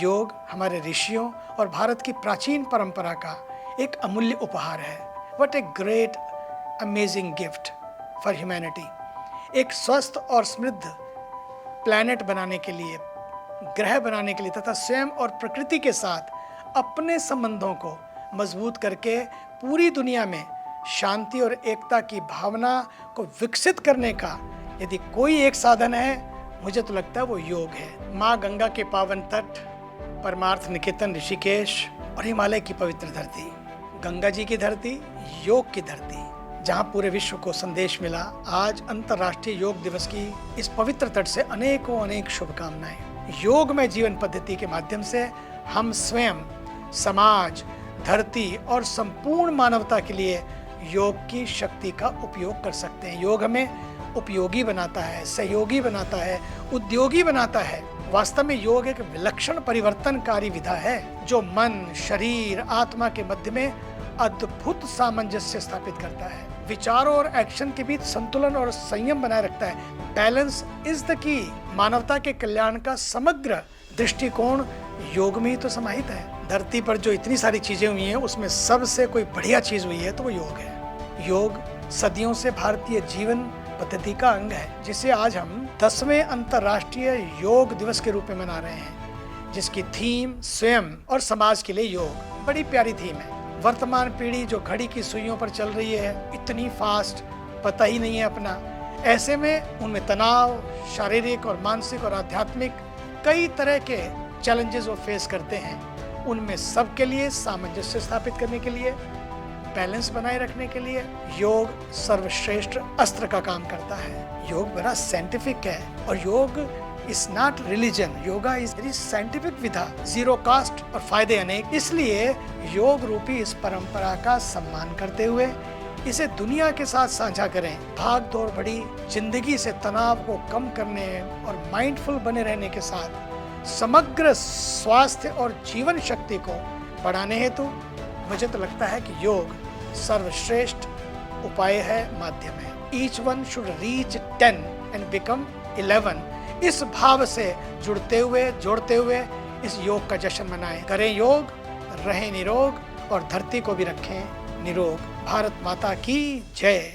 योग हमारे ऋषियों और भारत की प्राचीन परंपरा का एक अमूल्य उपहार है। What a great amazing gift for humanity. एक स्वस्थ और समृद्ध प्लैनेट बनाने के लिए, ग्रह बनाने के लिए तथा स्वयं और प्रकृति के साथ अपने संबंधों को मजबूत करके पूरी दुनिया में शांति और एकता की भावना को विकसित करने का यदि कोई एक साधन है, मुझे तो लगता है वो योग है। माँ गंगा के पावन तट, परमार्थ निकेतन ऋषिकेश और हिमालय की पवित्र धरती, गंगा जी की धरती, योग की धरती, जहाँ पूरे विश्व को संदेश मिला। आज अंतर्राष्ट्रीय योग दिवस की इस पवित्र तट से अनेक शुभकामनाएं। योग में जीवन पद्धति के माध्यम से हम स्वयं, समाज, धरती और संपूर्ण मानवता के लिए योग की शक्ति का उपयोग कर सकते हैं। योग हमें उपयोगी बनाता है, सहयोगी बनाता है, उद्योगी बनाता है। वास्तव में योग एक विलक्षण परिवर्तनकारी विधा है जो मन, शरीर, आत्मा के मध्य में अद्भुत सामंजस्य स्थापित करता है। विचारों और एक्शन के बीच संतुलन और संयम बनाए रखता है। Balance is the key. मानवता के कल्याण का समग्र दृष्टिकोण योग में ही तो समाहित है। धरती पर जो इतनी सारी चीजें हुई हैं, उसमें सबसे कोई बढ़िया चीज हुई है तो वो योग है। योग सदियों से भारतीय जीवन पद्धति का अंग है, जिसे आज हम 10वें अंतर्राष्ट्रीय योग दिवस के रूप में मना रहे हैं, जिसकी थीम स्वयं और समाज के लिए योग। बड़ी प्यारी थीम है। वर्तमान पीढ़ी जो घड़ी की सुइयों पर चल रही है, इतनी फास्ट, पता ही नहीं है अपना। ऐसे में उनमें तनाव, शारीरिक और मानसिक और आध्यात्मिक कई तरह के चैलेंजेस वो फेस करते हैं। उनमें सबके लिए सामंजस्य स्थापित करने के लिए, बैलेंस बनाए रखने के लिए योग सर्वश्रेष्ठ अस्त्र का काम करता है। योग बड़ा साइंटिफिक है और योग is not religion. Yoga is very scientific विधा, जीरो कास्ट और फायदे अनेक। इसलिए योग रूपी इस परंपरा का सम्मान करते हुए इसे दुनिया के साथ साझा करें। भाग दौड़ भरी जिंदगी से तनाव को कम करने और माइंडफुल बने रहने के साथ समग्र स्वास्थ्य और जीवन शक्ति को बढ़ाने हेतु मुझे तो लगता है कि योग सर्वश्रेष्ठ उपाय है, माध्यम है। Each one should reach 10 and become 11। इस भाव से जोड़ते हुए इस योग का जश्न मनाएं। करें योग, रहें निरोग और धरती को भी रखें निरोग। भारत माता की जय।